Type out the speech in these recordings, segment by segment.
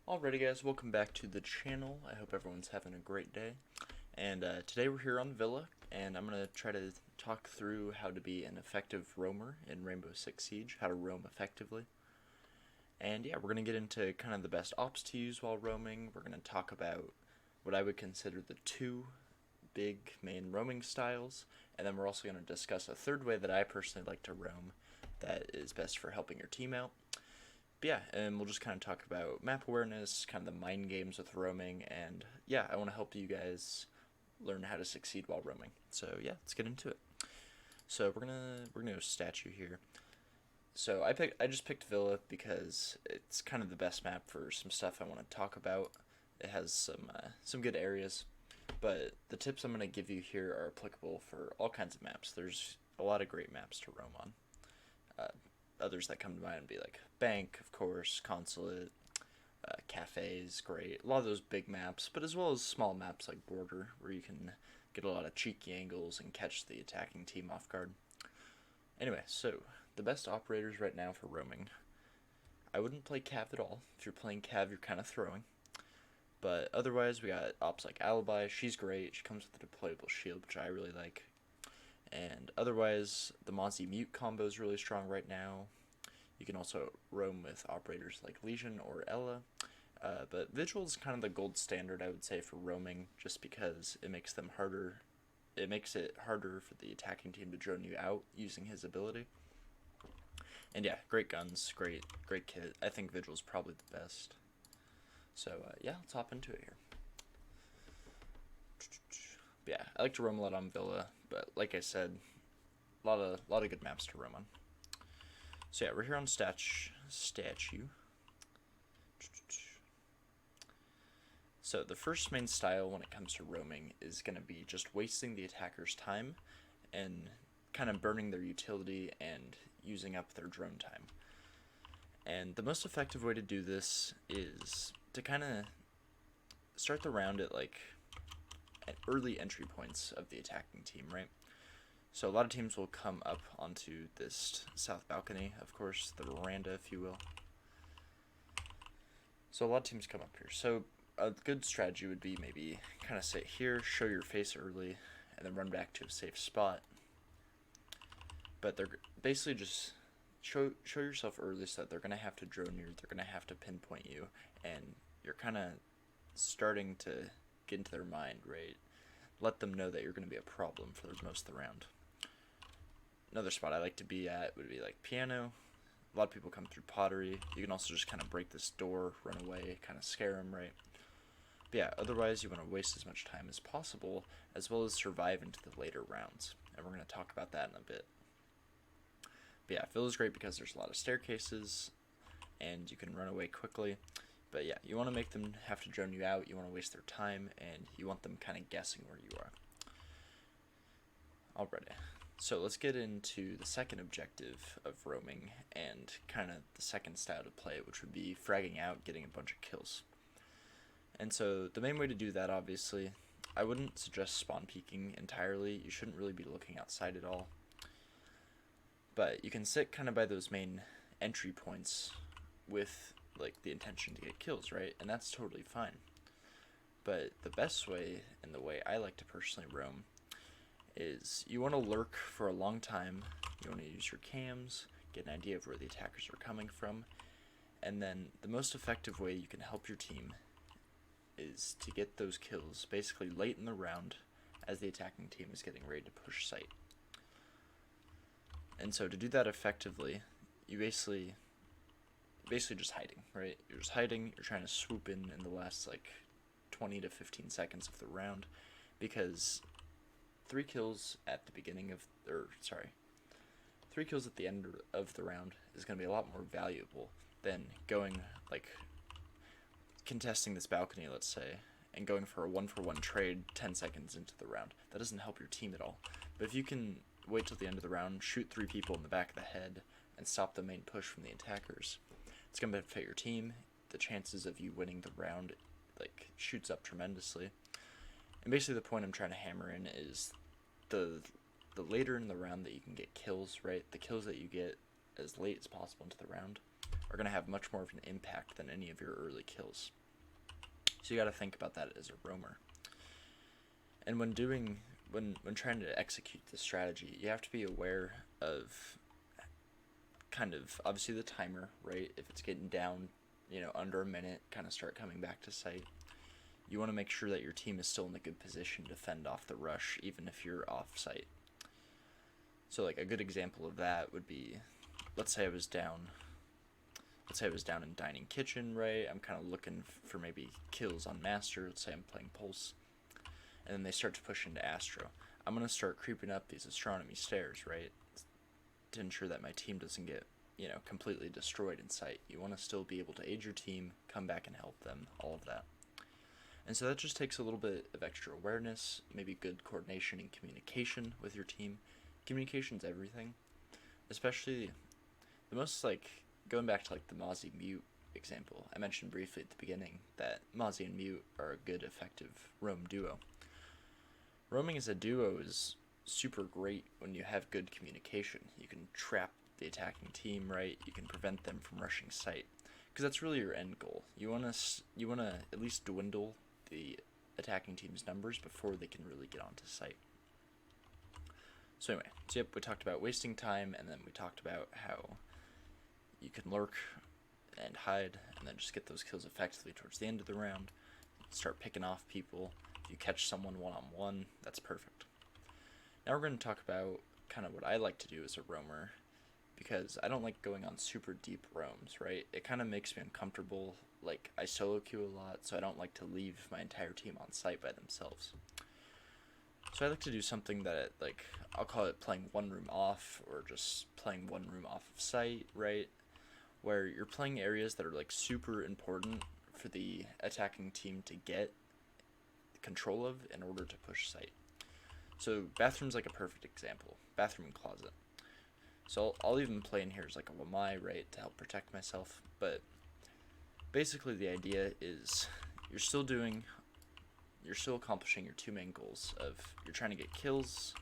Alrighty guys, welcome back to the channel. I hope everyone's having a great day. And today we're here on Villa, and I'm going to try to talk through how to be an effective roamer in Rainbow Six Siege, how to roam effectively. And yeah, we're going to get into kind of the best ops to use while roaming. We're going to talk about what I would consider the two big main roaming styles, and then we're also going to discuss a third way that I personally like to roam that is best for helping your team out. But yeah, and we'll just kind of talk about map awareness, kind of the mind games with roaming, and yeah, I want to help you guys learn how to succeed while roaming. So yeah, let's get into it. So we're gonna go statue here. So I just picked Villa because it's kind of the best map for some stuff I want to talk about. It has some good areas, but the tips I'm gonna give you here are applicable for all kinds of maps. There's a lot of great maps to roam on. Uh, Others that come to mind would be like Bank, of course, Consulate, Cafes, great. A lot of those big maps, but as well as small maps like Border, where you can get a lot of cheeky angles and catch the attacking team off guard. Anyway, so the best operators right now for roaming. I wouldn't play Cav at all. If you're playing Cav, you're kind of throwing. But otherwise, we got ops like Alibi. She's great. She comes with a deployable shield, which I really like. And otherwise, the Mozzie Mute combo is really strong right now. You can also roam with operators like Legion or Ela. But Vigil is kind of the gold standard, I would say, for roaming, just because it makes them harder. It makes it harder for the attacking team to drone you out using his ability. And yeah, great guns, great kit. I think Vigil's probably the best. So yeah, let's hop into it here. Yeah, I like to roam a lot on Villa, but like I said, a lot of good maps to roam on. So yeah, we're here on statue. So the first main style when it comes to roaming is going to be just wasting the attacker's time and kind of burning their utility and using up their drone time. And the most effective way to do this is to kind of start the round at early entry points of the attacking team, right? So a lot of teams will come up onto this south balcony, of course, the veranda, if you will. So a lot of teams come up here. So a good strategy would be maybe kind of sit here, show your face early, and then run back to a safe spot. But they're basically just show yourself early so that they're gonna have to drone you, they're gonna have to pinpoint you, and you're kind of starting to get into their mind, right? Let them know that you're gonna be a problem for most of the round. Another spot I like to be at would be like piano. A lot of people come through pottery. You can also just kind of break this door, run away, kind of scare them, right? But yeah, otherwise you want to waste as much time as possible, as well as survive into the later rounds. And we're going to talk about that in a bit. But yeah, Phil is great because there's a lot of staircases, and you can run away quickly. But yeah, you want to make them have to drone you out, you want to waste their time, and you want them kind of guessing where you are. Alrighty. So let's get into the second objective of roaming and kind of the second style to play, which would be fragging out, getting a bunch of kills. And so the main way to do that, obviously, I wouldn't suggest spawn peeking entirely. You shouldn't really be looking outside at all. But you can sit kind of by those main entry points with like the intention to get kills, right? And that's totally fine. But the best way, and the way I like to personally roam, is you want to lurk for a long time. You want to use your cams, get an idea of where the attackers are coming from, and then the most effective way you can help your team is to get those kills basically late in the round as the attacking team is getting ready to push site. And so to do that effectively, you basically just hiding, right? You're just hiding, you're trying to swoop in the last like 20 to 15 seconds of the round, because 3 kills at the beginning of, 3 kills at the end of the round is going to be a lot more valuable than going, like, contesting this balcony, let's say, and going for a 1-for-1 trade 10 seconds into the round. That doesn't help your team at all. But if you can wait till the end of the round, shoot 3 people in the back of the head, and stop the main push from the attackers, it's going to benefit your team. The chances of you winning the round, like, shoots up tremendously. And basically the point I'm trying to hammer in is the later in the round that you can get kills, right? The kills that you get as late as possible into the round are going to have much more of an impact than any of your early kills. So you got to think about that as a roamer. And when trying to execute this strategy, you have to be aware of kind of obviously the timer, right? If it's getting down, under a minute, kind of start coming back to site. You want to make sure that your team is still in a good position to fend off the rush, even if you're off site. So like a good example of that would be, let's say I was down in Dining Kitchen, right? I'm kind of looking for maybe kills on Master. Let's say I'm playing Pulse. And then they start to push into Astro. I'm going to start creeping up these Astronomy stairs, right? To ensure that my team doesn't get, completely destroyed in sight. You want to still be able to aid your team, come back and help them, all of that. And so that just takes a little bit of extra awareness, maybe good coordination and communication with your team. Communication's everything. Especially the most, going back to the Mozzie Mute example. I mentioned briefly at the beginning that Mozzie and Mute are a good, effective roam duo. Roaming as a duo is super great when you have good communication. You can trap the attacking team, right? You can prevent them from rushing site, because that's really your end goal. You want to at least dwindle the attacking team's numbers before they can really get onto site. So anyway, we talked about wasting time, and then we talked about how you can lurk and hide, and then just get those kills effectively towards the end of the round. Start picking off people. If you catch someone one-on-one, that's perfect. Now we're going to talk about kind of what I like to do as a roamer, because I don't like going on super deep roams, right? It kind of makes me uncomfortable. I solo queue a lot, so I don't like to leave my entire team on site by themselves. So I like to do something that, I'll call it playing one room off, or just playing one room off of site, right? Where you're playing areas that are, super important for the attacking team to get control of in order to push site. So bathroom's a perfect example. Bathroom and closet. So I'll even play in here as a Wamai, right, to help protect myself. But basically the idea is you're still accomplishing your two main goals of you're trying to get kills,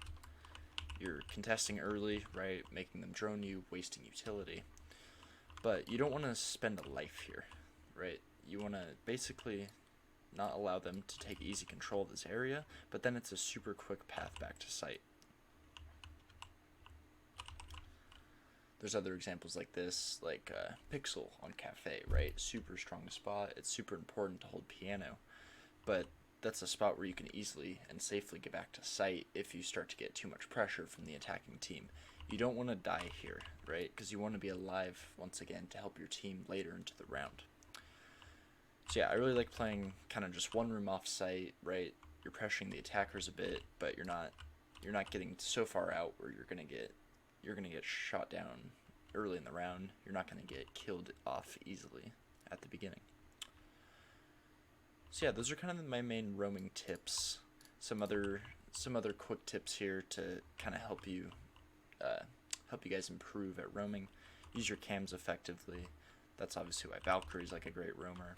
you're contesting early, right, making them drone you, wasting utility. But you don't want to spend a life here, right? You want to basically not allow them to take easy control of this area, but then it's a super quick path back to site. There's other examples like this, Pixel on Cafe, right? Super strong spot. It's super important to hold piano, but that's a spot where you can easily and safely get back to site if you start to get too much pressure from the attacking team. You don't want to die here, right? Because you want to be alive once again to help your team later into the round. So yeah, I really like playing kind of just one room off site, right? You're pressuring the attackers a bit, but you're not getting so far out where you're gonna get shot down early in the round. You're not gonna get killed off easily at the beginning. So yeah, those are kind of my main roaming tips. Some other quick tips here to kind of help you guys improve at roaming. Use your cams effectively. That's obviously why Valkyrie's a great roamer.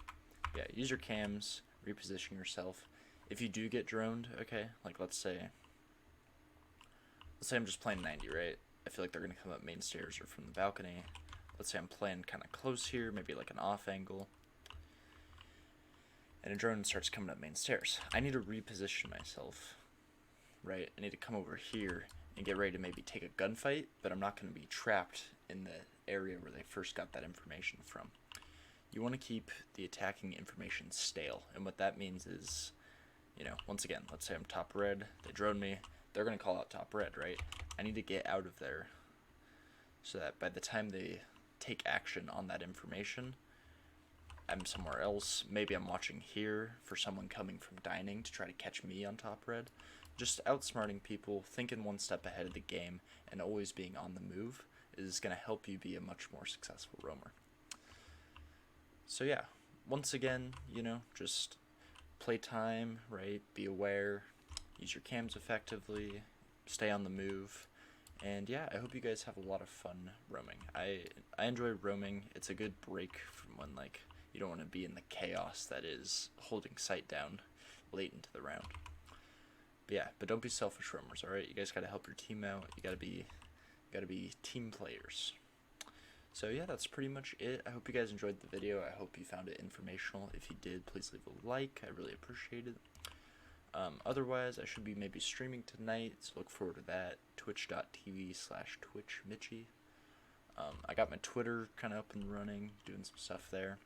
Yeah, use your cams, reposition yourself. If you do get droned, okay, let's say I'm just playing 90, right? I feel like they're gonna come up main stairs or from the balcony. Let's say I'm playing kind of close here, maybe an off angle, and a drone starts coming up main stairs. I need to reposition myself, right? I need to come over here and get ready to maybe take a gunfight, but I'm not going to be trapped in the area where they first got that information from. You want to keep the attacking information stale, and what that means is, once again, let's say I'm top red, they drone me, they're going to call out top red, right? I need to get out of there so that by the time they take action on that information, I'm somewhere else. Maybe I'm watching here for someone coming from dining to try to catch me on top red. Just outsmarting people, thinking one step ahead of the game, and always being on the move is going to help you be a much more successful roamer. So yeah, once again, just play time, right? Be aware, use your cams effectively, stay on the move, and yeah, I hope you guys have a lot of fun roaming. I enjoy roaming. It's a good break from when you don't want to be in the chaos that is holding site down late into the round. But yeah, but don't be selfish roamers, alright? You guys gotta help your team out. You gotta be team players. So yeah, that's pretty much it. I hope you guys enjoyed the video. I hope you found it informational. If you did, please leave a like. I really appreciate it. Otherwise, I should be maybe streaming tonight, so look forward to that. Twitch.tv/TwitchMitchie. I got my Twitter kind of up and running, doing some stuff there.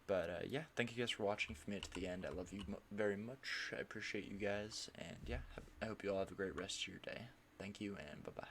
But yeah, thank you guys for watching. If you made it to the end, I love you very much. I appreciate you guys, and yeah, I hope you all have a great rest of your day. Thank you, and bye-bye.